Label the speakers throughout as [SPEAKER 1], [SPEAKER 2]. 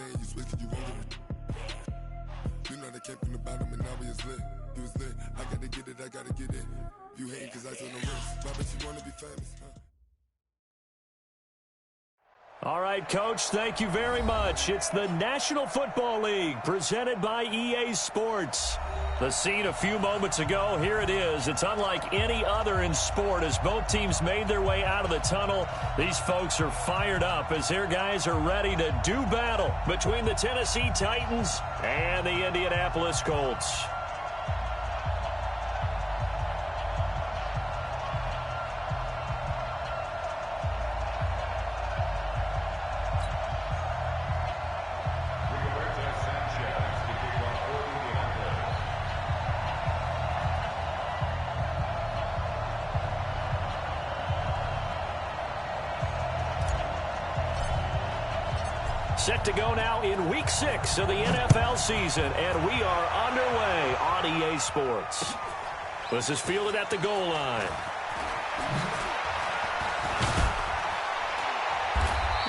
[SPEAKER 1] you switch, you won't. You know they came from the bottom and now we is lit. You was lit. I gotta get it, I gotta get it. You hate cause I took no risk. Why bet you wanna be famous, huh?
[SPEAKER 2] All right, Coach, thank you very much. It's the National Football League presented by EA Sports. The scene a few moments ago, here it is. It's unlike any other in sport as both teams made their way out of the tunnel. These folks are fired up as their guys are ready to do battle between the Tennessee Titans and the Indianapolis Colts. Set to go now in Week 6 of the NFL season, and we are underway on EA Sports. This is fielded at the goal line.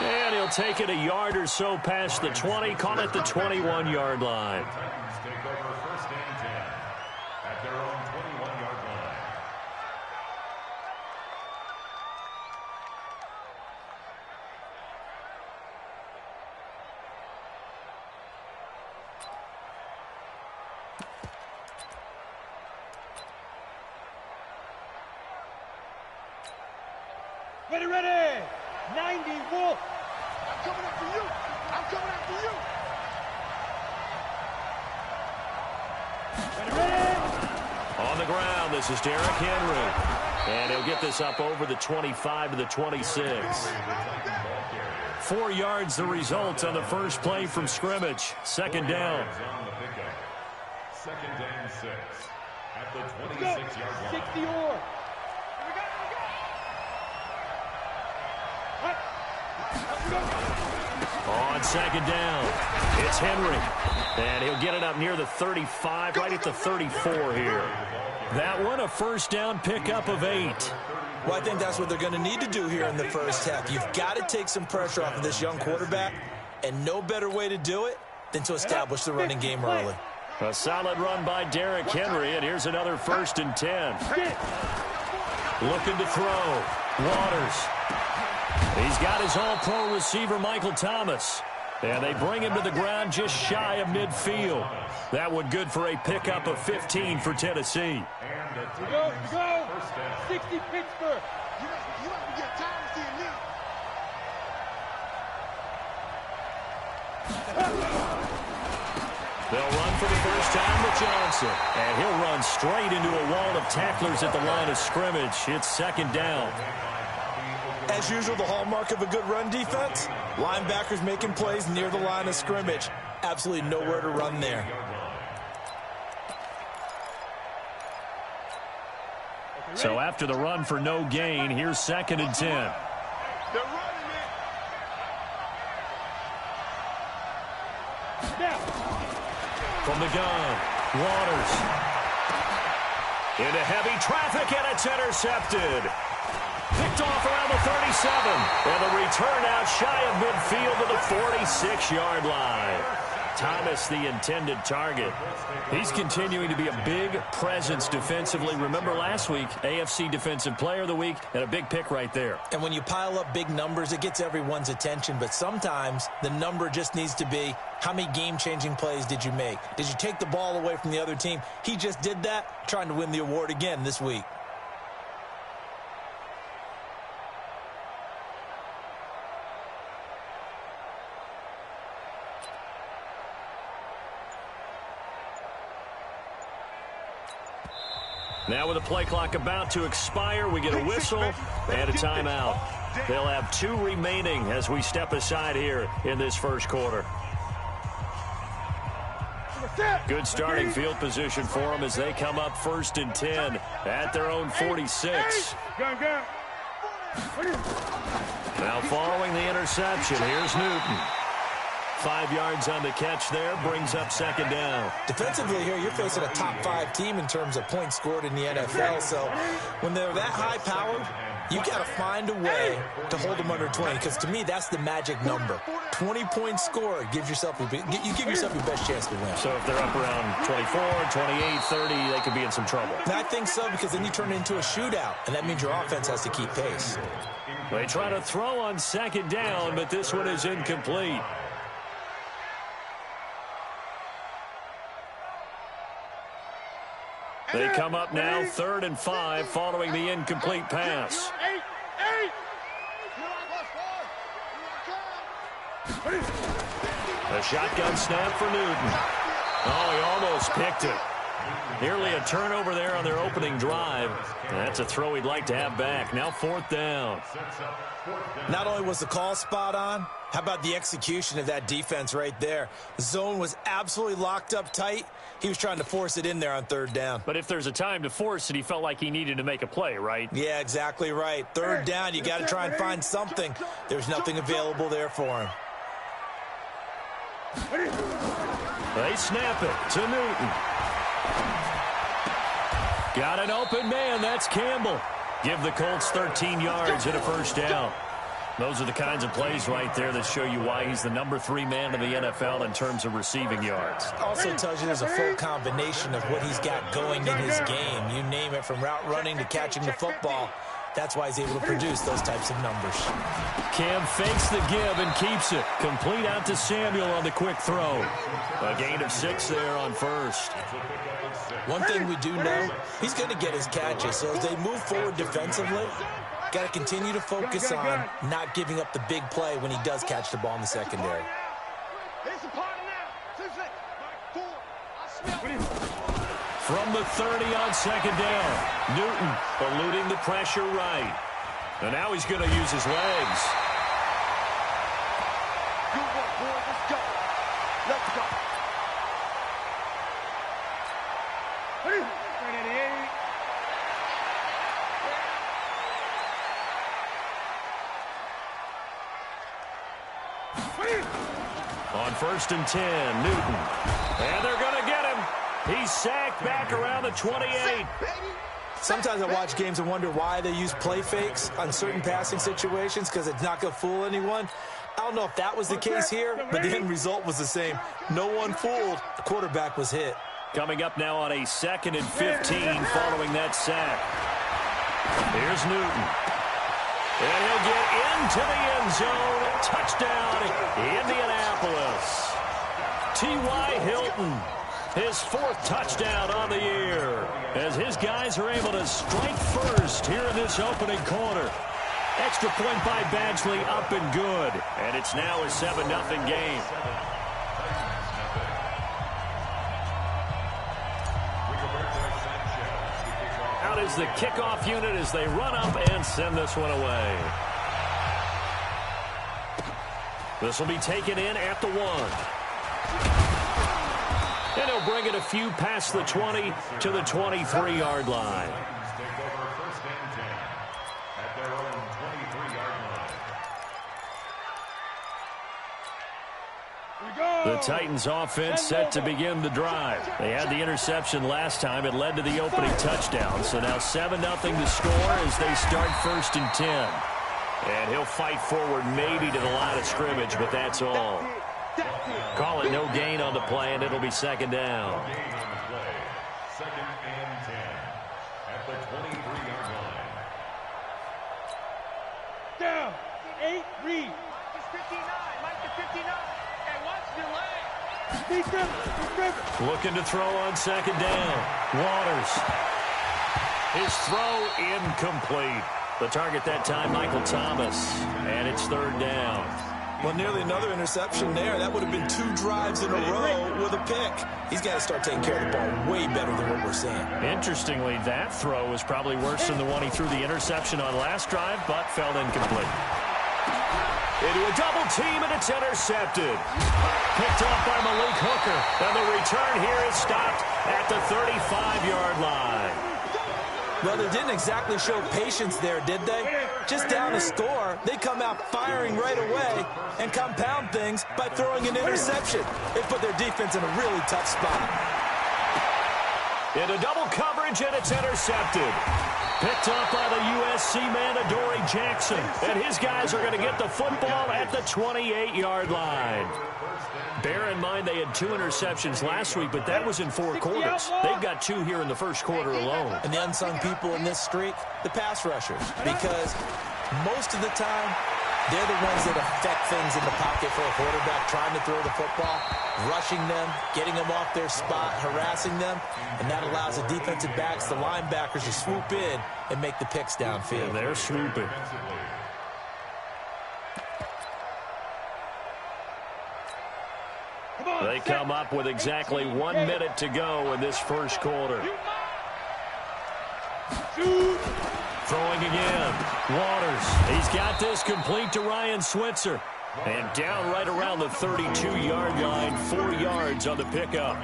[SPEAKER 2] And he'll take it a yard or so past the 20, call it the 21-yard line.
[SPEAKER 3] Titans take over first and 10 at their own 21-yard line.
[SPEAKER 4] Ready, ready! 90, Wolf! I'm coming after you! I'm coming after you! Ready, ready!
[SPEAKER 2] On the ground, this is Derrick Henry. And he'll get this up over the 25 to the 26. 4 yards the result on the first play from scrimmage. Second down.
[SPEAKER 3] Second and 6 at the 26-yard line.
[SPEAKER 4] 60 or.
[SPEAKER 2] On second down, it's Henry. And he'll get it up near the 35, right at the 34 here. That one, a first down pickup of 8.
[SPEAKER 5] Well, I think that's what they're going to need to do here in the first half. You've got to take some pressure off of this young quarterback, and no better way to do it than to establish the running game early.
[SPEAKER 2] A solid run by Derrick Henry, and here's another first and 10. Looking to throw. Waters. He's got his all-pro receiver, Michael Thomas. And they bring him to the ground just shy of midfield. That one good for a pickup of 15 for Tennessee.
[SPEAKER 4] Go, 60 Pittsburgh. You have to get time to see him now.
[SPEAKER 2] They'll run for the first time with Johnson. And he'll run straight into a wall of tacklers at the line of scrimmage. It's second down.
[SPEAKER 5] As usual, the hallmark of a good run defense, linebackers making plays near the line of scrimmage. Absolutely nowhere to run there.
[SPEAKER 2] So after the run for no gain, here's second and 10.
[SPEAKER 4] They're running it.
[SPEAKER 2] From the gun, Waters. Into heavy traffic, and it's intercepted. Picked off around the 37. And the return out shy of midfield to the 46-yard line. Thomas, the intended target. He's continuing to be a big presence defensively. Remember last week, AFC Defensive Player of the Week, and a big pick right there.
[SPEAKER 5] And when you pile up big numbers, it gets everyone's attention. But sometimes the number just needs to be, how many game-changing plays did you make? Did you take the ball away from the other team? He just did that, trying to win the award again this week.
[SPEAKER 2] Now with the play clock about to expire, we get a whistle and a timeout. They'll have 2 remaining as we step aside here in this first quarter. Good starting field position for them as they come up first and 10 at their own 46. Now following the interception, here's Newton. 5 yards on the catch there, brings up second down.
[SPEAKER 5] Defensively here, you're facing a top 5 team in terms of points scored in the NFL, so when they're that high-powered, You got to find a way to hold them under 20, because to me, that's the magic number. 20-point score gives yourself you give yourself your best chance to win.
[SPEAKER 2] So if they're up around 24, 28, 30, they could be in some trouble.
[SPEAKER 5] And I think so, because then you turn it into a shootout, and that means your offense has to keep pace.
[SPEAKER 2] They try to throw on second down, but this one is incomplete. They come up now 3rd and 5 following the incomplete pass. A shotgun snap for Newton. Oh, he almost picked it. Nearly a turnover there on their opening drive. That's a throw he'd like to have back. Now 4th down.
[SPEAKER 5] Not only was the call spot on, how about the execution of that defense right there? The zone was absolutely locked up tight. He was trying to force it in there on 3rd down.
[SPEAKER 2] But if there's a time to force it, he felt like he needed to make a play, right?
[SPEAKER 5] Yeah, exactly right. 3rd down, you got to try and find something. There's nothing available there for him.
[SPEAKER 2] They snap it to Newton. Got an open man. That's Campbell. Give the Colts 13 yards and a 1st down. Those are the kinds of plays right there that show you why he's the number 3 man in the NFL in terms of receiving yards.
[SPEAKER 5] Also tells you there's a full combination of what he's got going in his game. You name it, from route running to catching the football. That's why he's able to produce those types of numbers.
[SPEAKER 2] Cam fakes the give and keeps it. Complete out to Samuel on the quick throw. A gain of 6 there on 1st.
[SPEAKER 5] One thing we do know, he's going to get his catches. So as they move forward defensively, got to continue to focus on not giving up the big play when he does catch the ball in the secondary.
[SPEAKER 2] From the 30 on 2nd down, Newton eluding the pressure right. And now he's going to use his legs.
[SPEAKER 4] Good work, boys. Let's go. Let's go.
[SPEAKER 2] On 1st and 10, Newton. And they're going to get him. He's sacked back around the 28.
[SPEAKER 5] Sometimes I watch games and wonder why they use play fakes on certain passing situations, because it's not going to fool anyone. I don't know if that was the case here, but the end result was the same. No one fooled. The quarterback was hit.
[SPEAKER 2] Coming up now on a 2nd and 15 following that sack. Here's Newton. And he'll get into the end zone. Touchdown, Indianapolis. T.Y. Hilton, his 4th touchdown on the year, as his guys are able to strike first here in this opening quarter. Extra point by Badgley, up and good. And it's now a 7-0 game. Out is the kickoff unit as they run up and send this one away. This will be taken in at the 1. And he'll bring it a few past the 20 to the 23-yard line. The Titans offense set to begin the drive. They had the interception last time. It led to the opening touchdown. So now 7-0 to score as they start 1st and 10. And he'll fight forward maybe to the line of scrimmage, but that's all. Call it no gain on the play, and it'll be 2nd down.
[SPEAKER 3] 2nd and 10 at the 23-yard line.
[SPEAKER 4] Down. 8, read. It's 59. Mike to 59. Hey, watch the leg.
[SPEAKER 2] Looking to throw on 2nd down. Waters. His throw incomplete. The target that time, Michael Thomas. And it's 3rd down.
[SPEAKER 5] Well, nearly another interception there. That would have been 2 drives in a row with a pick. He's got to start taking care of the ball way better than what we're seeing.
[SPEAKER 2] Interestingly, that throw was probably worse than the one he threw the interception on last drive, but fell incomplete. Into a double team, and it's intercepted. Picked off by Malik Hooker. And the return here is stopped at the 35-yard line.
[SPEAKER 5] Well, they didn't exactly show patience there, did they? Just down a score, they come out firing right away and compound things by throwing an interception. They put their defense in a really tough spot.
[SPEAKER 2] Into double coverage, and it's intercepted. Picked up by the USC man, Adoree Jackson. And his guys are going to get the football at the 28-yard line. Bear in mind they had 2 interceptions last week, but that was in 4 quarters. They've got 2 here in the first quarter alone.
[SPEAKER 5] And the unsung people in this streak, the pass rushers. Because most of the time, they're the ones that affect things in the pocket for a quarterback, trying to throw the football, rushing them, getting them off their spot, harassing them, and that allows the defensive backs, the linebackers, to swoop in and make the picks downfield.
[SPEAKER 2] And they're swooping. They come up with exactly 1 minute to go in this first quarter. Throwing again. Waters. He's got this complete to Ryan Switzer. And down right around the 32-yard line, 4 yards on the pickup.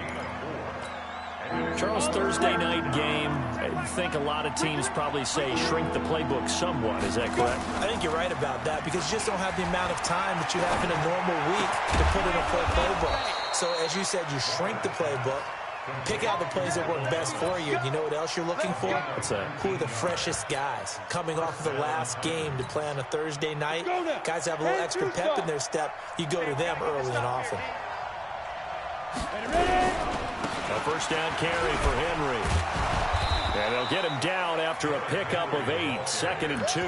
[SPEAKER 2] Charles, Thursday night game, I think a lot of teams probably say shrink the playbook somewhat. Is that correct?
[SPEAKER 5] I think you're right about that because you just don't have the amount of time that you have in a normal week to put in a full playbook. So, as you said, you shrink the playbook, pick out the plays that work best for you. You know what else you're looking for?
[SPEAKER 2] What's that?
[SPEAKER 5] Who are the freshest guys coming off of the last game to play on a Thursday night? Guys have a little extra pep in their step. You go to them early and often.
[SPEAKER 2] A first down carry for Henry. And they'll get him down after a pickup of 8, 2nd and 2.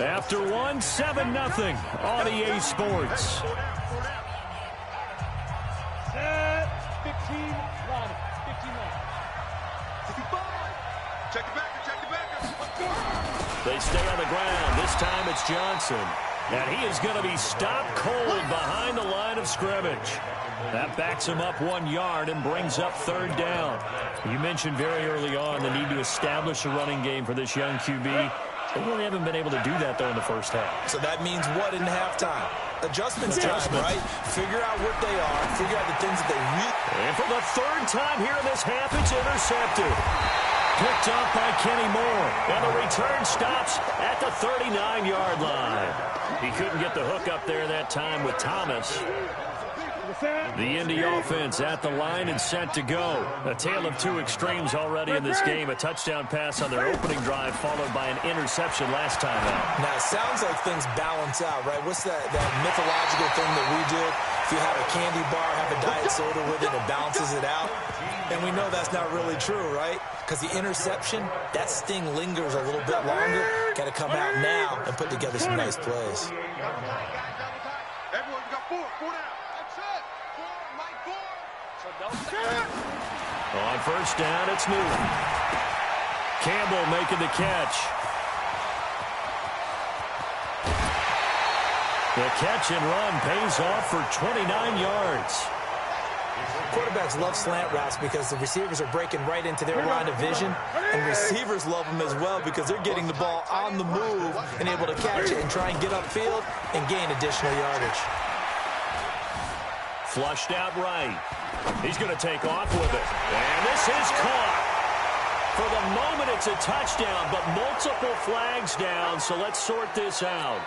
[SPEAKER 2] After 1, 7-0 on EA Sports.
[SPEAKER 4] 15, line, 15 line.
[SPEAKER 1] Check it back.
[SPEAKER 2] They stay on the ground. This time it's Johnson. And he is going to be stopped cold behind the line of scrimmage. That backs him up 1 yard and brings up 3rd down. You mentioned very early on the need to establish a running game for this young QB. They really haven't been able to do that, though, in the first half.
[SPEAKER 5] So that means what in halftime? Adjustments time, right? Figure out what they are. Figure out the things that they really...
[SPEAKER 2] And for the 3rd time here in this half, it's intercepted. Picked up by Kenny Moore. And the return stops at the 39-yard line. He couldn't get the hook up there that time with Thomas. The Indy offense at the line and set to go. A tale of 2 extremes already in this game. A touchdown pass on their opening drive followed by an interception last time out.
[SPEAKER 5] Now, it sounds like things balance out, right? What's that mythological thing that we do? If you have a candy bar, have a diet soda with it, it balances it out. And we know that's not really true, right? Because the interception, that sting lingers a little bit longer. Got to come out now and put together some nice plays.
[SPEAKER 1] Everyone got 4 down. That's it. 4, Mike 4. So don't
[SPEAKER 2] on first down, it's Newton. Campbell making the catch. The catch and run pays off for 29 yards.
[SPEAKER 5] Quarterbacks love slant routes because the receivers are breaking right into their line of vision, and receivers love them as well because they're getting the ball on the move and able to catch it and try and get upfield and gain additional yardage.
[SPEAKER 2] Flushed out right. He's going to take off with it. And this is caught. For the moment, it's a touchdown, but multiple flags down, so let's sort this out.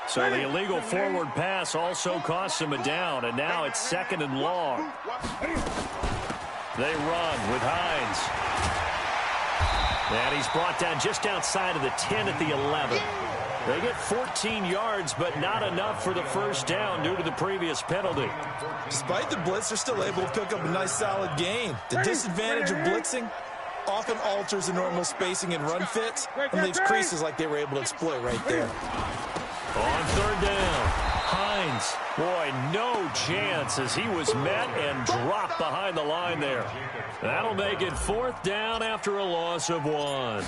[SPEAKER 2] So the illegal forward pass also costs him a down, and now it's 2nd and long. They run with Hines. And he's brought down just outside of the 10 at the 11. They get 14 yards, but not enough for the first down due to the previous penalty.
[SPEAKER 5] Despite the blitz, they're still able to pick up a nice solid gain. The disadvantage of blitzing often alters the normal spacing and run fits and leaves creases like they were able to exploit right there.
[SPEAKER 2] On 3rd down, Hines. Boy, no chance as he was met and dropped behind the line there. That'll make it 4th down after a loss of 1.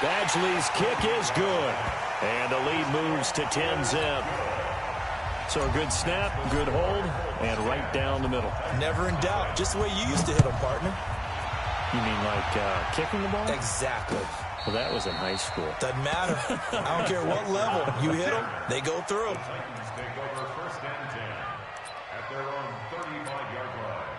[SPEAKER 2] Badgley's kick is good. And the lead moves to 10-zip. So a good snap, good hold, and right down the middle.
[SPEAKER 5] Never in doubt. Just the way you used to hit them, partner.
[SPEAKER 2] You mean like kicking the ball?
[SPEAKER 5] Exactly.
[SPEAKER 2] Well, that was in high school.
[SPEAKER 5] Doesn't matter. I don't care what level. You hit them, they go through.
[SPEAKER 3] Take over 1st and 10 at their own 35-yard line.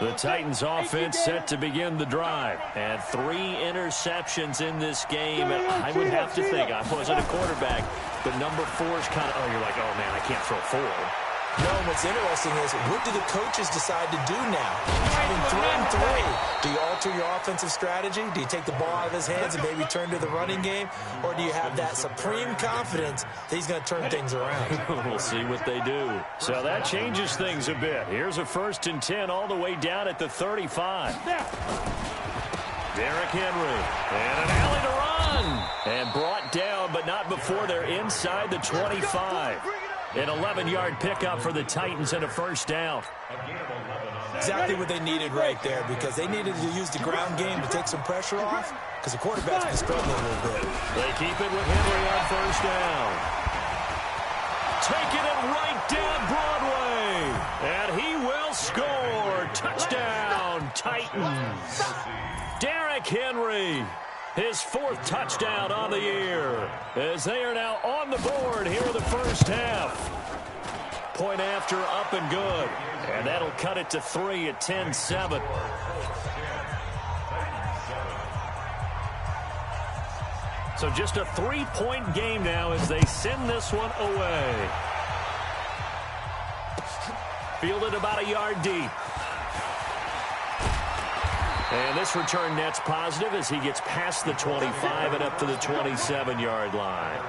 [SPEAKER 2] The Titans offense set to begin the drive. And 3 interceptions in this game. And I would have to think, I wasn't a quarterback, but number 4 is kind of, you're like, oh, man, I can't throw 4.
[SPEAKER 5] No, what's interesting is, what do the coaches decide to do now? Having thrown 3, do you alter your offensive strategy? Do you take the ball out of his hands and maybe turn to the running game? Or do you have that supreme confidence that he's going to turn things around?
[SPEAKER 2] We'll see what they do. So that changes things a bit. Here's a 1st and 10 all the way down at the 35. Derrick Henry. And an alley to run. And brought down, but not before they're inside the 25. An 11-yard pickup for the Titans and a 1st down.
[SPEAKER 5] Exactly what they needed right there, because they needed to use the ground game to take some pressure off, because the quarterback's been struggling a little bit.
[SPEAKER 2] They keep it with Henry on 1st down. Taking it right down Broadway. And he will score. Touchdown, Titans. Derrick Henry. His 4th touchdown on the year, as they are now on the board here in the 1st half. Point after, up and good. And that'll cut it to 3 at 10-7. So just a 3-point game now as they send this one away. Fielded about a yard deep. And this return net's positive as he gets past the 25 and up to the 27-yard line.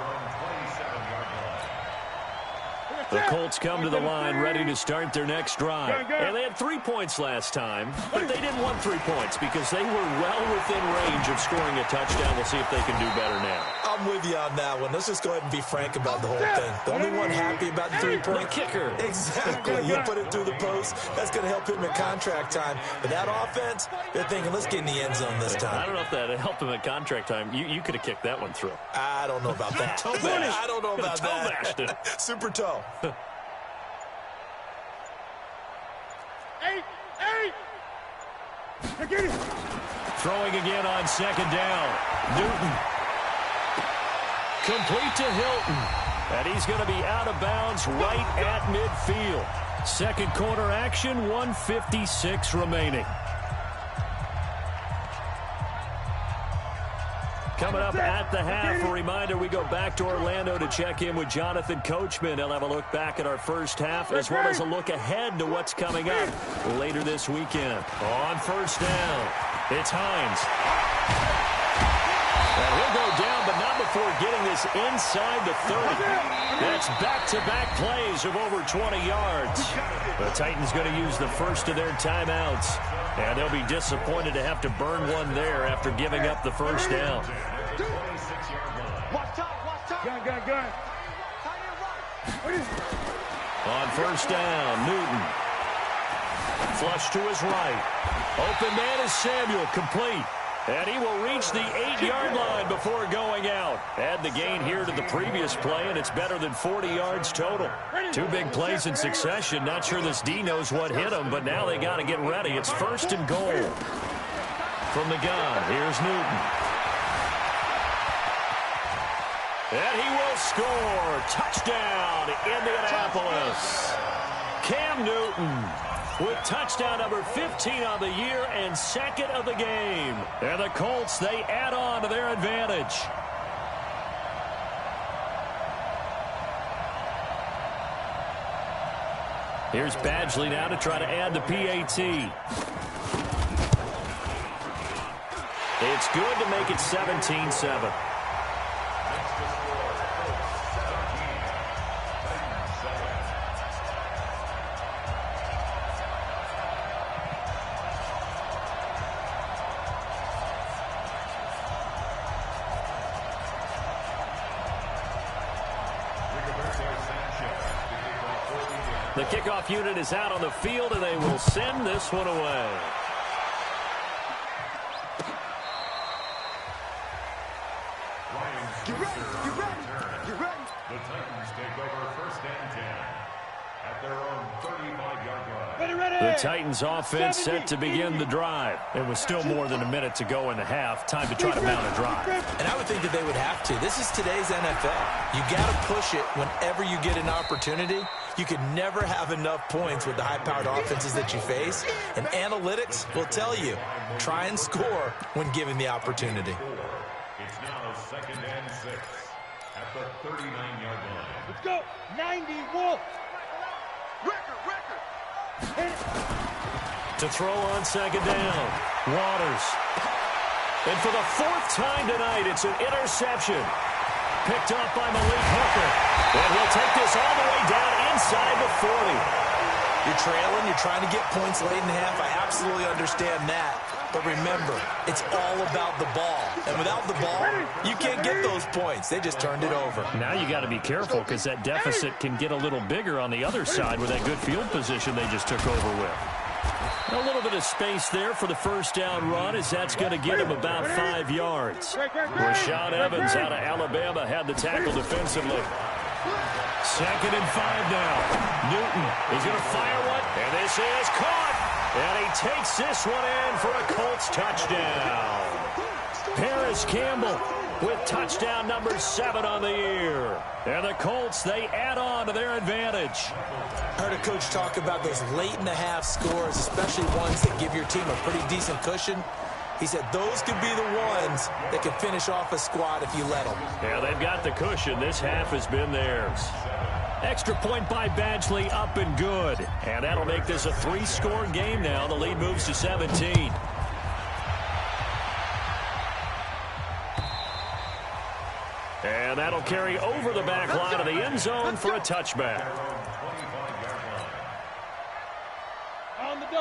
[SPEAKER 2] The Colts come to the line ready to start their next drive. And they had 3 points last time, but they didn't want 3 points because they were well within range of scoring a touchdown. We'll see if they can do better now.
[SPEAKER 5] I'm with you on that one. Let's just go ahead and be frank about the whole thing. The only one happy about the 3-point
[SPEAKER 2] kicker.
[SPEAKER 5] Exactly. You put it through the post. That's going to help him in contract time. But that offense, they're thinking, let's get in the end zone this time.
[SPEAKER 2] I don't know if that helped him at contract time. You could have kicked that one through.
[SPEAKER 5] I don't know about that. I don't know about that.
[SPEAKER 2] It.
[SPEAKER 5] Super toe.
[SPEAKER 2] Throwing again on 2nd down. Newton. Complete to Hilton. And he's going to be out of bounds right at midfield. 2nd quarter action, 1:56 remaining. Coming up at the half, a reminder, we go back to Orlando to check in with Jonathan Coachman. He'll have a look back at our 1st half, as well as a look ahead to what's coming up later this weekend. On 1st down, it's Hines. And he'll go down, but not before getting this inside the 30. That's back-to-back plays of over 20 yards. The Titans going to use the first of their timeouts. And they'll be disappointed to have to burn one there after giving up the 1st down.
[SPEAKER 4] Gun.
[SPEAKER 2] On 1st down, Newton. Flush to his right. Open man is Samuel, complete. And he will reach the 8-yard line before going out. Add the gain here to the previous play, and it's better than 40 yards total. 2 big plays in succession. Not sure this D knows what hit him, but now they got to get ready. It's 1st and goal. From the gun, here's Newton. And he will score. Touchdown, Indianapolis. Cam Newton with touchdown number 15 on the year and 2nd of the game. And the Colts, they add on to their advantage. Here's Badgley now to try to add the PAT. It's good to make it 17-7. The kickoff unit is out on the field, and they will send this one away.
[SPEAKER 4] Get ready.
[SPEAKER 3] The Titans take over 1st and 10 at their own
[SPEAKER 2] The Titans offense set to begin the drive. It was still more than a minute to go in the half. Time to try to mount a drive.
[SPEAKER 5] And I would think that they would have to. This is today's NFL. You got to push it whenever you get an opportunity. You can never have enough points with the high-powered offenses that you face. And analytics will tell you, try and score when given the opportunity.
[SPEAKER 3] It's now 2nd and 6 at the 39-yard line.
[SPEAKER 4] Let's go. 91.
[SPEAKER 2] To throw on second down, Waters. And for the 4th time tonight, it's an interception. Picked up by Malik Hooker. And he'll take this all the way down inside the 40.
[SPEAKER 5] You're trailing, you're trying to get points late in the half. I absolutely understand that. But remember, it's all about the ball. And without the ball, you can't get those points. They just turned it over.
[SPEAKER 2] Now you got to be careful because that deficit can get a little bigger on the other side with that good field position they just took over with. A little bit of space there for the first down run as that's going to get him about 5 yards. Rashaan Evans out of Alabama had the tackle defensively. 2nd and 5 now. Newton is going to fire one, and this is caught. And he takes this one in for a Colts touchdown. Paris Campbell with touchdown number 7 on the year. And the Colts, they add on to their advantage.
[SPEAKER 5] I heard a coach talk about those late-in-the-half scores, especially ones that give your team a pretty decent cushion. He said those could be the ones that could finish off a squad if you let them.
[SPEAKER 2] Yeah, they've got the cushion. This half has been theirs. Extra point by Badgley, up and good. And that'll make this a 3-score game now. The lead moves to 17. And that'll carry over the back line of the end zone for a touchback.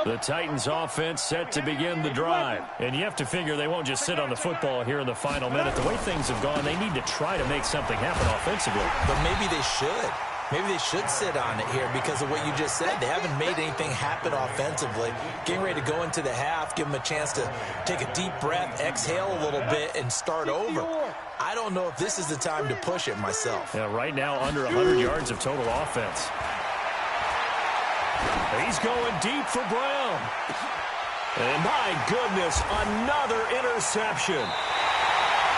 [SPEAKER 2] The Titans offense set to begin the drive. And you have to figure they won't just sit on the football here in the final minute. The way things have gone, they need to try to make something happen offensively.
[SPEAKER 5] But maybe they should. Maybe they should sit on it here because of what you just said. They haven't made anything happen offensively. Getting ready to go into the half, give them a chance to take a deep breath, exhale a little bit, and start over. I don't know if this is the time to push it myself.
[SPEAKER 2] Yeah, right now under 100 yards of total offense. He's going deep for Brown. And my goodness, another interception.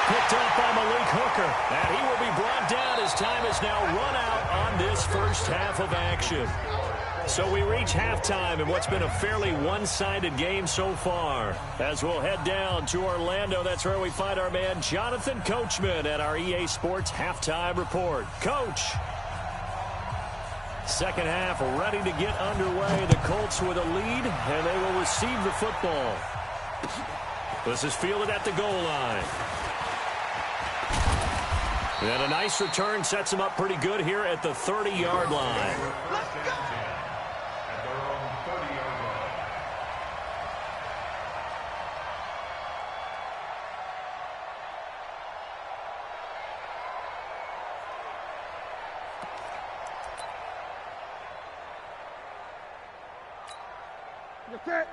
[SPEAKER 2] Picked up by Malik Hooker. And he will be brought down as time is now run out on this first half of action. So we reach halftime in what's been a fairly one-sided game so far. As we'll head down to Orlando, that's where we find our man Jonathan Coachman at our EA Sports Halftime Report. Coach. Second half ready to get underway. The Colts with a lead, and they will receive the football. This is fielded at the goal line. And a nice return sets him up pretty good here at the 30-yard line.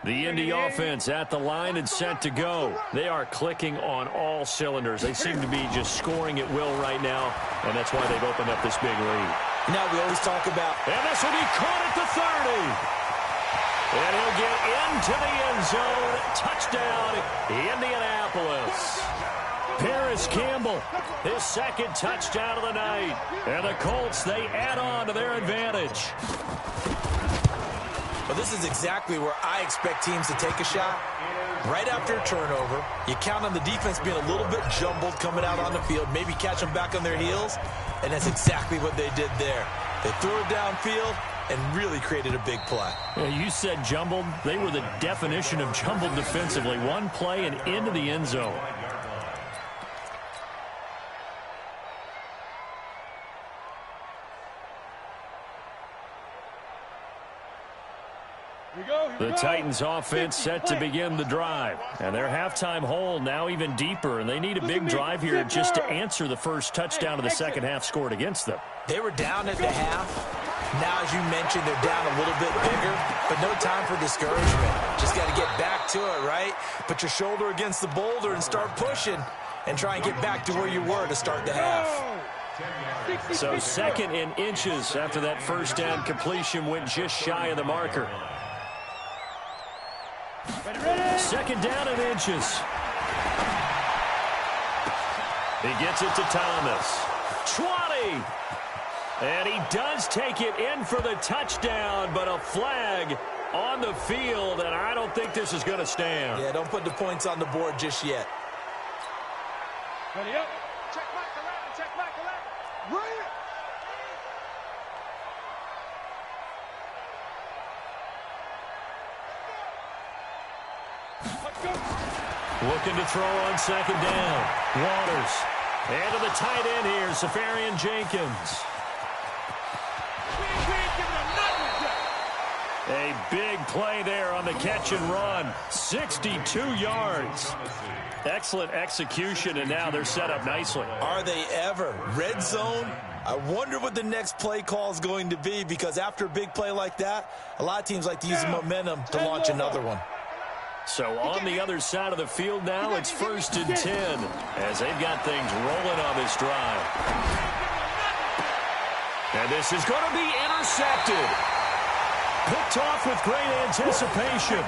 [SPEAKER 2] The Indy offense at the line and set to go. They are clicking on all cylinders. They seem to be just scoring at will right now, and that's why they've opened up this big lead.
[SPEAKER 5] Now we always talk about...
[SPEAKER 2] And this will be caught at the 30. And he'll get into the end zone. Touchdown, Indianapolis. Paris Campbell, his 2nd touchdown of the night. And the Colts, they add on to their advantage.
[SPEAKER 5] Well, this is exactly where I expect teams to take a shot. Right after a turnover, you count on the defense being a little bit jumbled coming out on the field, maybe catch them back on their heels, and that's exactly what they did there. They threw it downfield and really created a big play.
[SPEAKER 2] Yeah, you said jumbled. They were the definition of jumbled defensively. One play and into the end zone. The Titans offense set to begin the drive. And their halftime hole now even deeper. And they need a big drive here just to answer the first touchdown of the second half scored against them.
[SPEAKER 5] They were down at the half. Now, as you mentioned, they're down a little bit bigger. But no time for discouragement. Just got to get back to it, right? Put your shoulder against the boulder and start pushing. And try and get back to where you were to start the half.
[SPEAKER 2] So 2nd and inches after that first down completion went just shy of the marker. 2nd down and inches. He gets it to Thomas. 20. And he does take it in for the touchdown, but a flag on the field, and I don't think this is going to stand.
[SPEAKER 5] Yeah, don't put the points on the board just yet.
[SPEAKER 4] Ready up. Check back 11. Check back 11. Bring it. Let's go.
[SPEAKER 2] Looking to throw on 2nd down. Waters. And to the tight end here, Safarian Jenkins. A big play there on the catch and run. 62 yards. Excellent execution, and now they're set up nicely.
[SPEAKER 5] Are they ever? Red zone? I wonder what the next play call is going to be, because after a big play like that, a lot of teams like to use the momentum to launch another one.
[SPEAKER 2] So on the other side of the field now, it's 1st and 10 as they've got things rolling on this drive. And this is going to be intercepted. Picked off with great anticipation.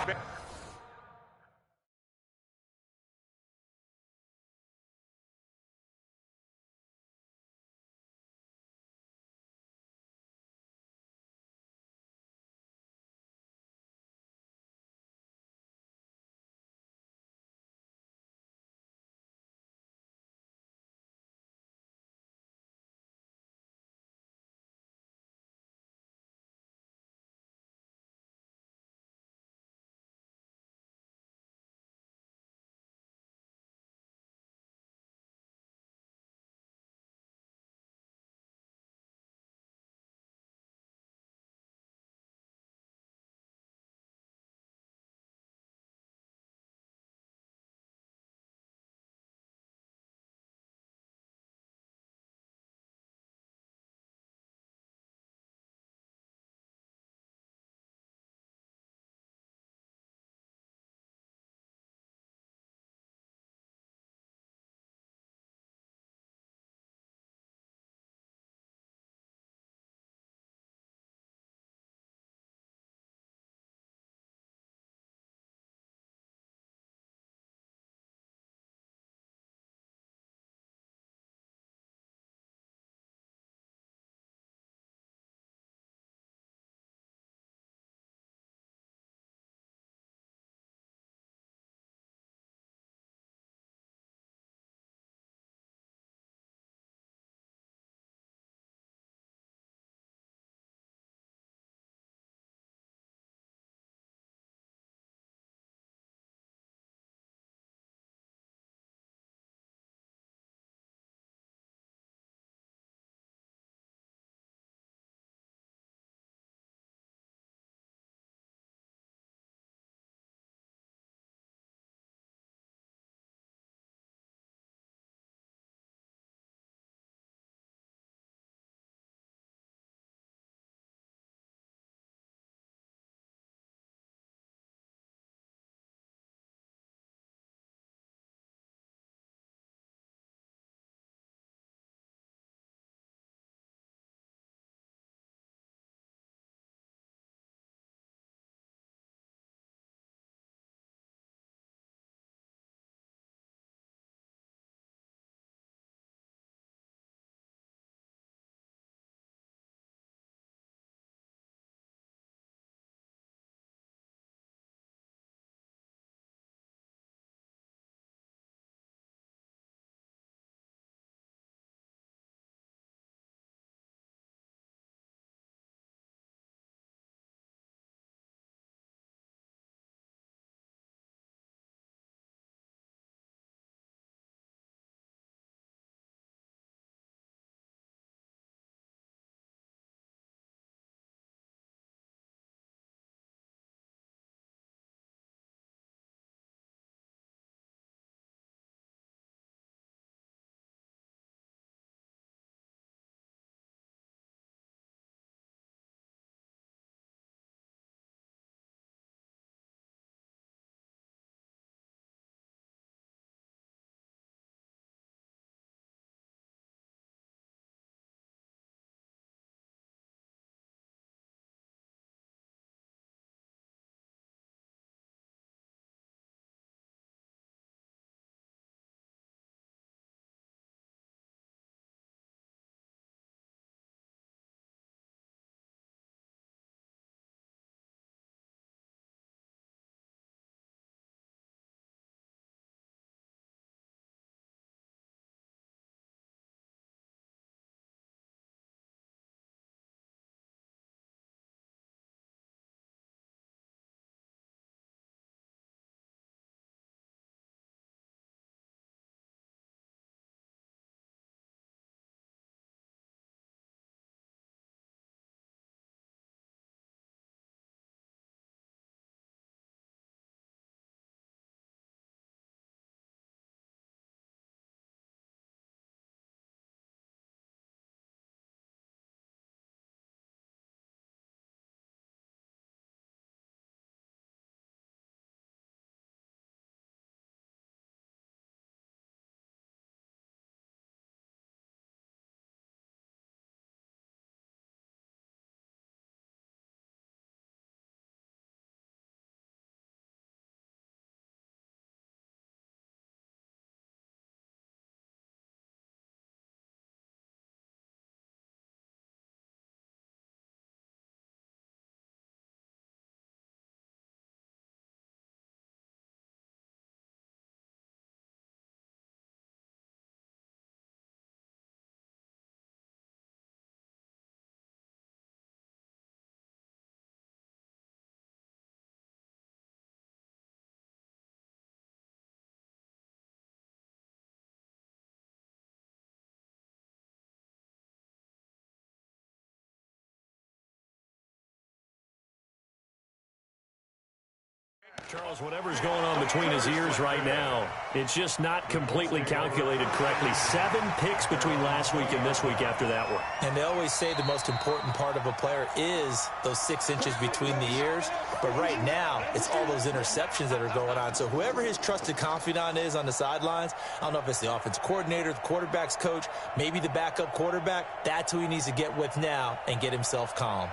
[SPEAKER 2] Charles, whatever's going on between his ears right now, it's just not completely calculated correctly. 7 picks between last week and this week after that one.
[SPEAKER 5] And they always say the most important part of a player is those 6 inches between the ears. But right now, it's all those interceptions that are going on. So whoever his trusted confidant is on the sidelines, I don't know if it's the offensive coordinator, the quarterback's coach, maybe the backup quarterback, that's who he needs to get with now and get himself calm.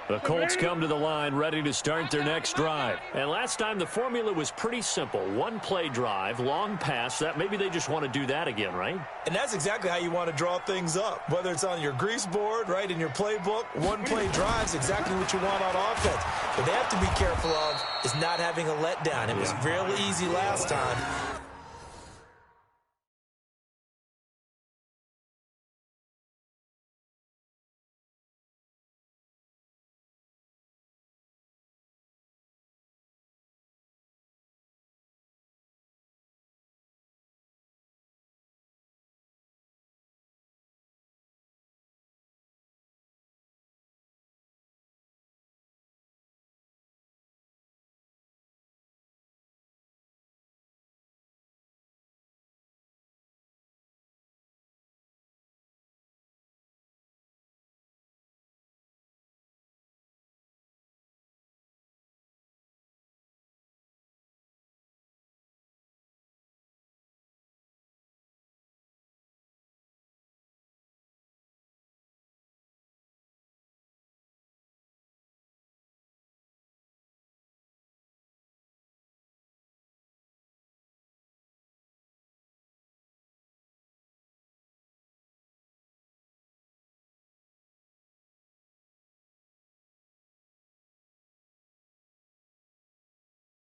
[SPEAKER 2] The Colts come to the line ready to start their next drive. And last time the formula was pretty simple. 1-play drive, long pass. That maybe they just want to do that again, right?
[SPEAKER 5] And that's exactly how you want to draw things up. Whether it's on your grease board, right, in your playbook, 1-play drive's exactly what you want on offense. What they have to be careful of is not having a letdown. It was real easy last time.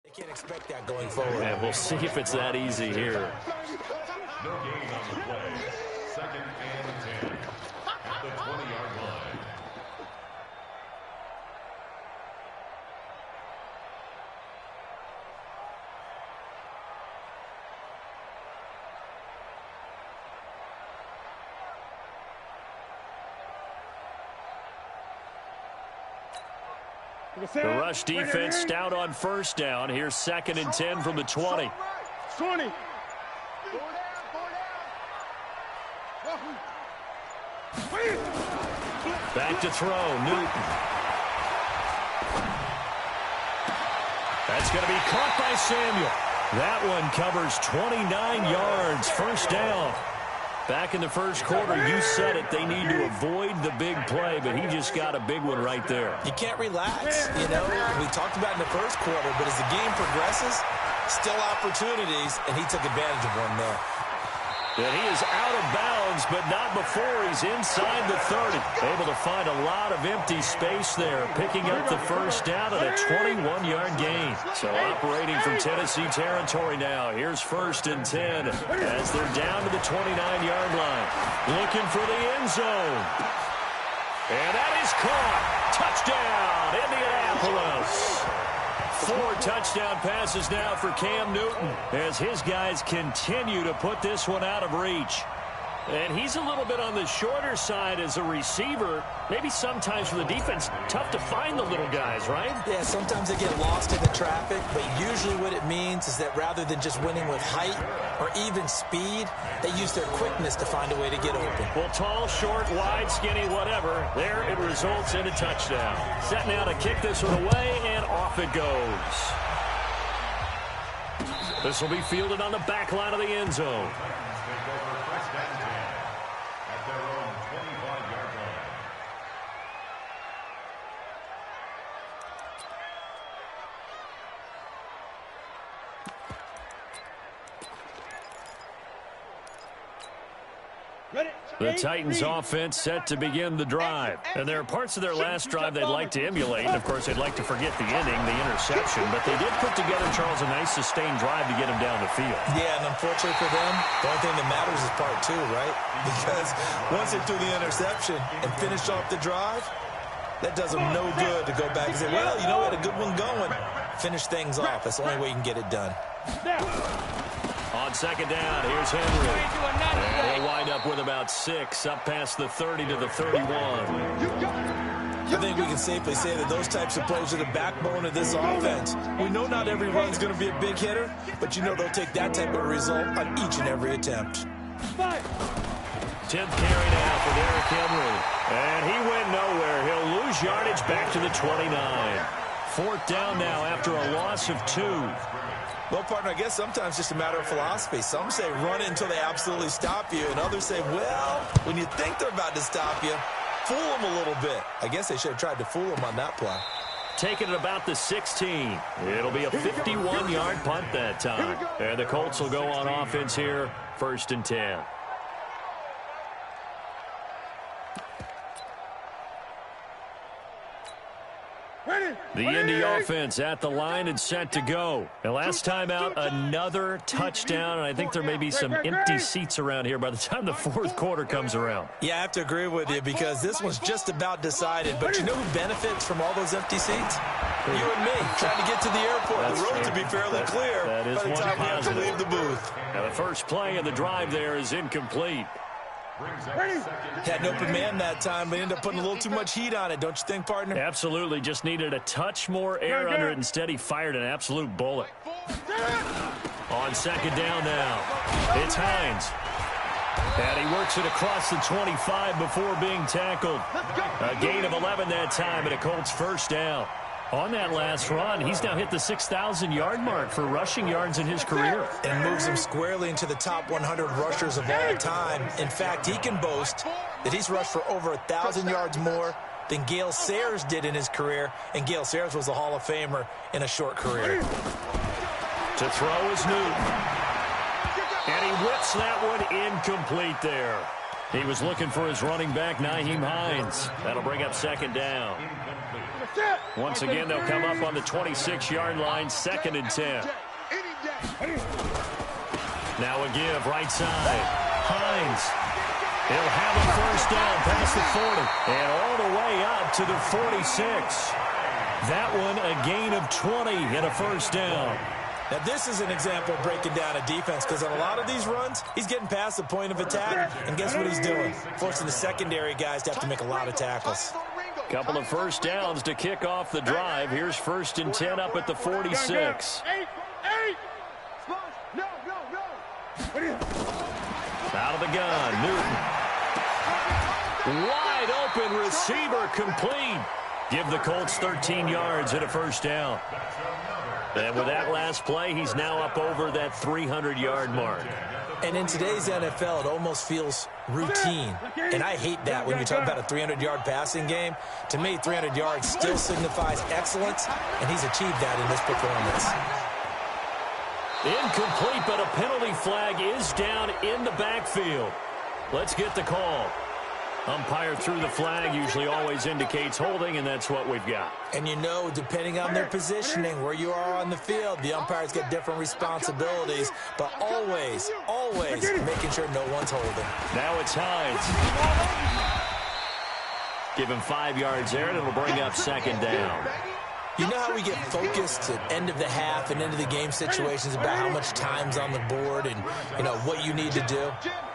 [SPEAKER 5] They can't expect that going forward.
[SPEAKER 2] Yeah, we'll see if it's that easy here.
[SPEAKER 3] No gain on the play. 2nd and 10 at the 20-yard line.
[SPEAKER 2] The rush defense stout on first down. Here's 2nd and 10 from the 20.
[SPEAKER 4] 20.
[SPEAKER 2] Back to throw, Newton. That's going to be caught by Samuel. That one covers 29 yards, first down. Back in the first quarter, you said it, they need to avoid the big play, but he just got a big one right there.
[SPEAKER 5] You can't relax, you know. We talked about in the first quarter, but as the game progresses, still opportunities, and he took advantage of one there.
[SPEAKER 2] And he is out of bounds, but not before he's inside the 30. Able to find a lot of empty space there, picking up the first down at a 21-yard gain. So operating from Tennessee territory now. Here's 1st and 10 as they're down to the 29-yard line. Looking for the end zone. And that is caught. Touchdown, Indianapolis. 4 touchdown passes now for Cam Newton as his guys continue to put this one out of reach. And he's a little bit on the shorter side as a receiver. Maybe sometimes for the defense, tough to find the little guys, right?
[SPEAKER 5] Yeah, sometimes they get lost in the traffic, but usually what it means is that rather than just winning with height or even speed, they use their quickness to find a way to get open.
[SPEAKER 2] Well, tall, short, wide, skinny, whatever, there it results in a touchdown. Set now to kick this one away, and off it goes. This will be fielded on the back line of the end zone. The Titans offense set to begin the drive. And there are parts of their last drive they'd like to emulate. And, of course, they'd like to forget the ending, the interception. But they did put together, Charles, a nice sustained drive to get him down the field.
[SPEAKER 5] Yeah, and unfortunately for them, the only thing that matters is part 2, right? Because once they threw the interception and finished off the drive, that does them no good to go back and say, well, you know, we had a good one going. Finish things off. That's the only way you can get it done.
[SPEAKER 2] On On second down, here's Henry. And he'll wind up with about 6, up past the 30 to the 31.
[SPEAKER 5] I think we can safely say that those types of plays are the backbone of this offense. We know not every run's going to be a big hitter, but you know they'll take that type of result on each and every attempt.
[SPEAKER 2] 10th carry now for Derrick Henry. And he went nowhere. He'll lose yardage back to the 29. 4th down now after a loss of 2.
[SPEAKER 5] Well, partner, I guess sometimes it's just a matter of philosophy. Some say run it until they absolutely stop you, and others say, well, when you think they're about to stop you, fool them a little bit. I guess they should have tried to fool them on that play.
[SPEAKER 2] Taking it about the 16. It'll be a 51-yard punt that time. And the Colts will go on offense here, 1st and 10. The Indy offense at the line and set to go. And last time out, another touchdown, and I think there may be some empty seats around here by the time the 4th quarter comes around.
[SPEAKER 5] Yeah, I have to agree with you because this one's just about decided. But you know who benefits from all those empty seats? You and me, trying to get to the airport.
[SPEAKER 2] That's
[SPEAKER 5] the road
[SPEAKER 2] true.
[SPEAKER 5] to be fairly clear
[SPEAKER 2] that is
[SPEAKER 5] by the time we have to leave the booth.
[SPEAKER 2] Now the first play of the drive there is incomplete.
[SPEAKER 5] Had an open man that time, but ended up putting a little too much heat on it, don't you think, partner?
[SPEAKER 2] Absolutely, just needed a touch more air under it. Instead, he fired an absolute bullet. On second down now, it's Hines. And he works it across the 25 before being tackled. A gain of 11 that time, and a Colts first down. On that last run, he's now hit the 6,000-yard mark for rushing yards in his career.
[SPEAKER 5] And moves him squarely into the top 100 rushers of all time. In fact, he can boast that he's rushed for over 1,000 yards more than Gale Sayers did in his career. And Gale Sayers was a Hall of Famer in a short career.
[SPEAKER 2] To throw is Newton. And he whips that one incomplete there. He was looking for his running back, Nyheim Hines. That'll bring up second down. Once again, they'll come up on the 26-yard line, 2nd and 10. Now a give, right side. Hines. He'll have a first down past the 40. And all the way up to the 46. That one a gain of 20 and a first down.
[SPEAKER 5] Now, this is an example of breaking down a defense because on a lot of these runs, he's getting past the point of attack, and guess what he's doing? Forcing the secondary guys to have to make a lot of tackles.
[SPEAKER 2] Couple of first downs to kick off the drive. Here's 1st and 10 up at the 46. Out of the gun, Newton. Wide open receiver complete. Give the Colts 13 yards and a first down. And with that last play, he's now up over that 300-yard mark.
[SPEAKER 5] And in today's NFL, it almost feels routine. And I hate that when you talk about a 300-yard passing game. To me, 300 yards still signifies excellence, and he's achieved that in this performance.
[SPEAKER 2] Incomplete, but a penalty flag is down in the backfield. Let's get the call. Umpire threw the flag, usually always indicates holding, and that's what we've got.
[SPEAKER 5] And you know, depending on their positioning, where you are on the field, the umpires get different responsibilities, but always, always making sure no one's holding.
[SPEAKER 2] Now it's Hines. Give him 5 yards there, and it'll bring up second down.
[SPEAKER 5] You know how we get focused at end of the half and into the game situations about how much time's on the board and, you know, what you need to do?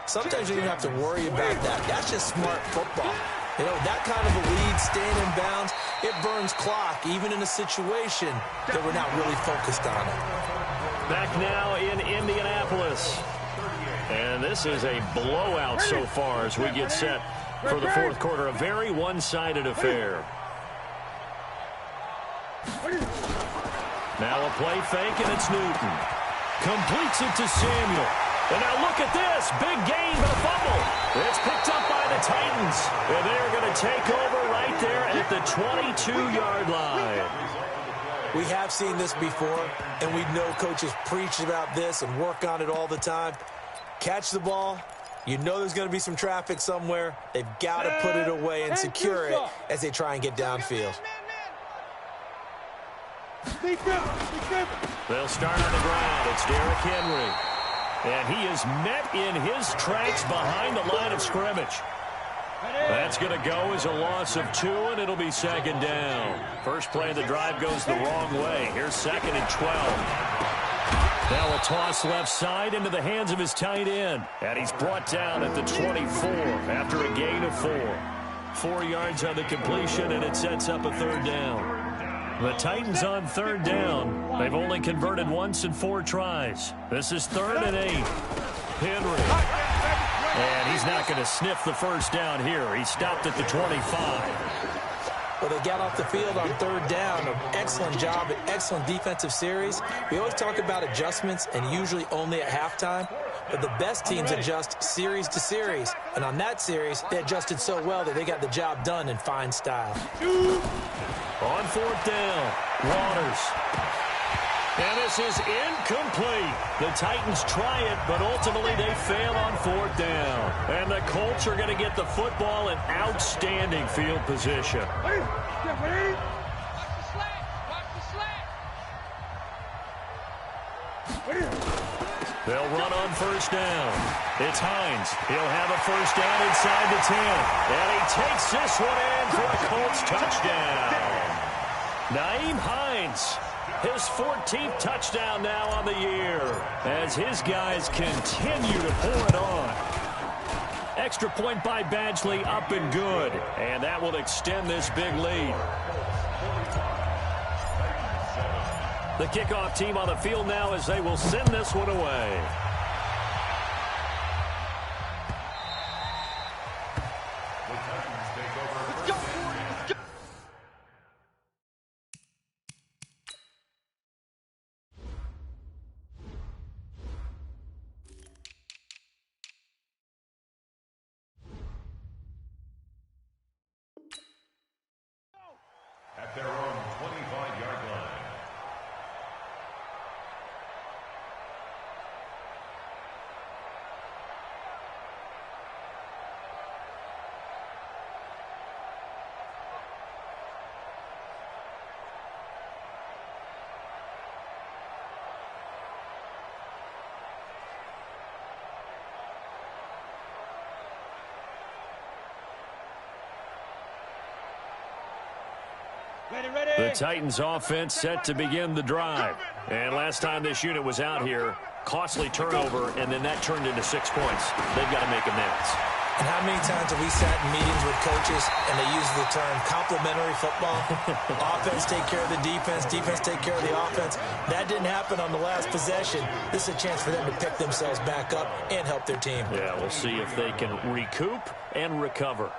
[SPEAKER 5] Sometimes you don't have to worry about that. That's just smart football. You know, that kind of a lead, staying in bounds, it burns clock, even in a situation that we're not really focused on it.
[SPEAKER 2] Back now in Indianapolis. And this is a blowout so far as we get set for the 4th quarter. A very one-sided affair. Now a play fake, and it's Newton. Completes it to Samuel. And now look at this. Big gain, but a fumble. It's picked up by the Titans. And they're going to take over right there at the 22-yard line.
[SPEAKER 5] We have seen this before, and we know coaches preach about this and work on it all the time. Catch the ball. You know there's going to be some traffic somewhere. They've got to put it away and secure it as they try and get downfield.
[SPEAKER 2] They'll start on the ground. It's Derrick Henry. And he is met in his tracks behind the line of scrimmage. That's going to go as a loss of 2, and it'll be second down. First play of the drive goes the wrong way. Here's 2nd and 12. Now a toss left side into the hands of his tight end. And he's brought down at the 24 after a gain of 4. 4 yards on the completion, and it sets up a third down. The Titans on third down. They've only converted once in 4 tries. This is 3rd and 8. Henry. And he's not going to sniff the first down here. He stopped at the 25.
[SPEAKER 5] Well, they got off the field on third down. An excellent job, an excellent defensive series. We always talk about adjustments, and usually only at halftime. But the best teams adjust series to series. And on that series, they adjusted so well that they got the job done in fine style.
[SPEAKER 2] On 4th down, Waters. And this is incomplete. The Titans try it, but ultimately they fail on 4th down. And the Colts are going to get the football in outstanding field position. They'll run on 1st down. It's Hines. He'll have a 1st down inside the 10. And he takes this one in for a Colts touchdown. Nyheim Hines. His 14th touchdown now on the year as his guys continue to pour it on. Extra point by Badgley up and good. And that will extend this big lead. The kickoff team on the field now as they will send this one away.
[SPEAKER 3] At their own 25-yard line.
[SPEAKER 2] The Titans offense set to begin the drive. And last time this unit was out here, costly turnover, and then that turned into 6 points. They've got to make amends.
[SPEAKER 5] And how many times have we sat in meetings with coaches and they use the term complementary football? Offense take care of the defense, defense take care of the offense. That didn't happen on the last possession. This is a chance for them to pick themselves back up and help their team.
[SPEAKER 2] Yeah, we'll see if they can recoup and recover.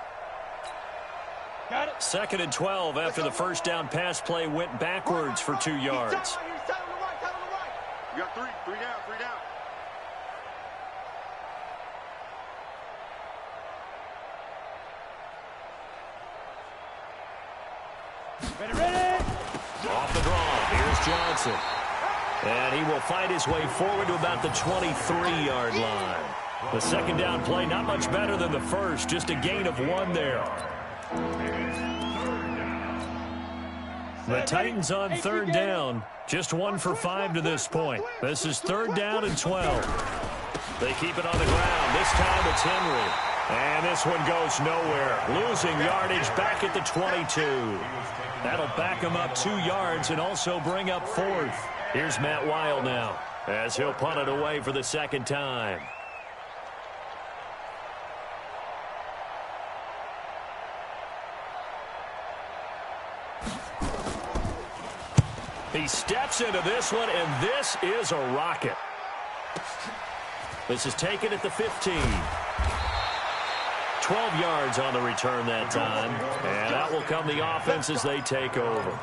[SPEAKER 2] 2nd and 12 after the 1st down pass play went backwards for 2 yards.
[SPEAKER 4] You got 3 down, 3 down. Ready.
[SPEAKER 2] Off the draw, here's Johnson. And he will fight his way forward to about the 23-yard line. The 2nd down play not much better than the first, just a gain of 1 there. The Titans on 3rd down, just 1 for 5 to this point. This is 3rd down and 12. They keep it on the ground. This time it's Henry. And this one goes nowhere. Losing yardage back at the 22. That'll back him up 2 yards and also bring up 4th. Here's Matt Weil now as he'll punt it away for the 2nd time. He steps into this one, and this is a rocket. This is taken at the 15. 12 yards on the return that time. And out will come the offense as they take over.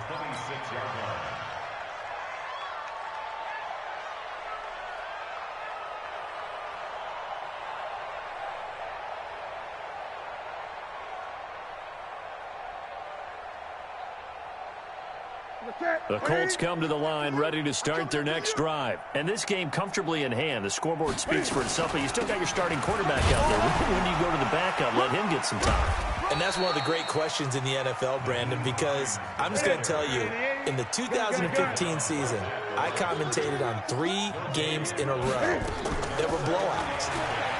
[SPEAKER 2] The Colts come to the line ready to start their next drive. And this game comfortably in hand. The scoreboard speaks for itself, but you still got your starting quarterback out there. When do you go to the backup, let him get some time?
[SPEAKER 5] And that's one of the great questions in the NFL, Brandon, because I'm just going to tell you, in the 2015 season, I commentated on 3 games in a row that were blowouts.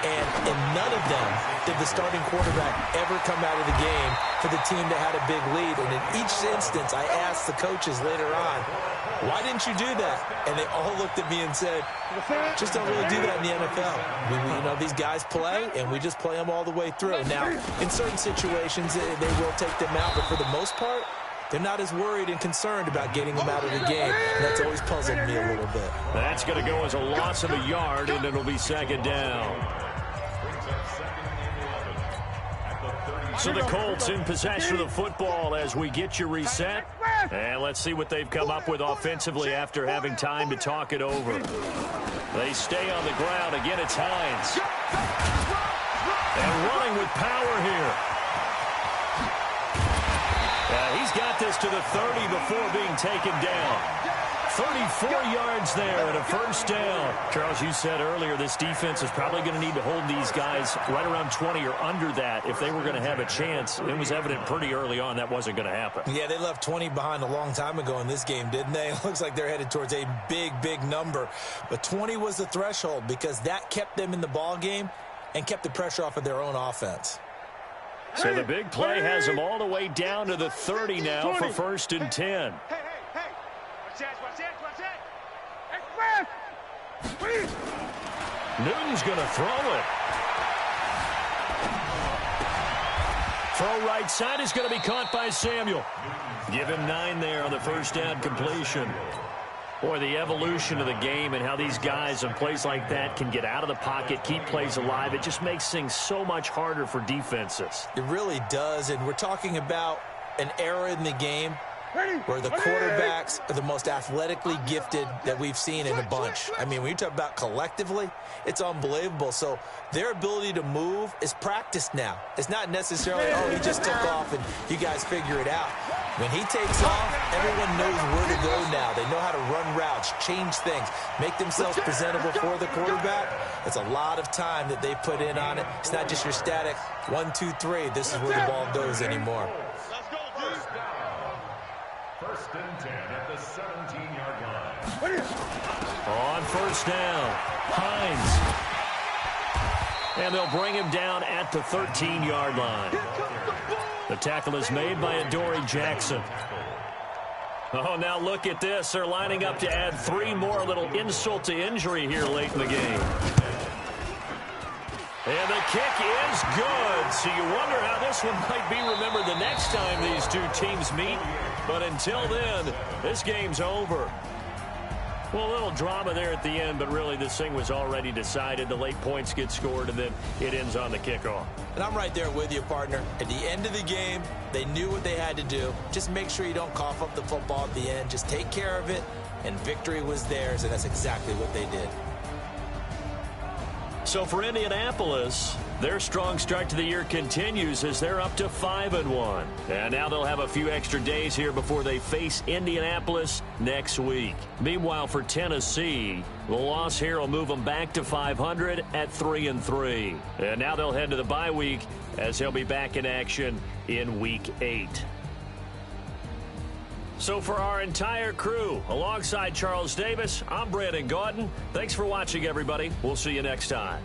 [SPEAKER 5] And in none of them did the starting quarterback ever come out of the game for the team that had a big lead. And in each instance, I asked the coaches later on, why didn't you do that? And they all looked at me and said, just don't really do that in the NFL. These guys play, and we just play them all the way through. Now, in certain situations, they will take them out, but for the most part, they're not as worried and concerned about getting them out of the game. And that's always puzzled me a little bit.
[SPEAKER 2] That's going to go as a loss of a yard, and it'll be second down. So the Colts in possession of the football as we get you reset. And let's see what they've come up with offensively after having time to talk it over. They stay on the ground. Again, it's Hines. And running with power here. He's got this to the 30 before being taken down. 34 yards there and a first down. Charles, you said earlier this defense is probably going to need to hold these guys right around 20 or under that if they were going to have a chance. It was evident pretty early on that wasn't going to happen.
[SPEAKER 5] Yeah, they left 20 behind a long time ago in this game, didn't they? It looks like they're headed towards a big number. But 20 was the threshold because that kept them in the ball game and kept the pressure off of their own offense.
[SPEAKER 2] So the big play has them all the way down to the 30 now for 1st and 10. Newton's going to throw it. Throw right side is going to be caught by Samuel. Give him 9 there on the first down completion. Boy, the evolution of the game and how these guys in plays like that can get out of the pocket, keep plays alive, it just makes things so much harder for defenses.
[SPEAKER 5] It really does, and we're talking about an era in the game where the quarterbacks are the most athletically gifted that we've seen in a bunch. I mean, when you talk about collectively, it's unbelievable. So their ability to move is practiced now. It's not necessarily, oh, he just took off and you guys figure it out. When he takes off, everyone knows where to go now. They know how to run routes, change things, make themselves presentable for the quarterback. It's a lot of time that they put in on it. It's not just your static 1, 2, 3. This is where the ball goes anymore.
[SPEAKER 3] First and 10 at the 17-yard line.
[SPEAKER 2] On first down, Hines. And they'll bring him down at the 13-yard line. The tackle is made by Adoree Jackson. Oh, now look at this. They're lining up to add 3 more, little insult to injury here late in the game. And the kick is good. So you wonder how this one might be remembered the next time these two teams meet. But until then, this game's over. Well, a little drama there at the end, but really this thing was already decided. The late points get scored, and then it ends on the kickoff.
[SPEAKER 5] And I'm right there with you, partner. At the end of the game, they knew what they had to do. Just make sure you don't cough up the football at the end. Just take care of it, and victory was theirs, and that's exactly what they did.
[SPEAKER 2] So for Indianapolis, their strong start to the year continues as they're up to 5-1. And now they'll have a few extra days here before they face Indianapolis next week. Meanwhile, for Tennessee, the loss here will move them back to 500 at 3-3. And now they'll head to the bye week as they'll be back in action in Week 8. So for our entire crew, alongside Charles Davis, I'm Brandon Gaudin. Thanks for watching, everybody. We'll see you next time.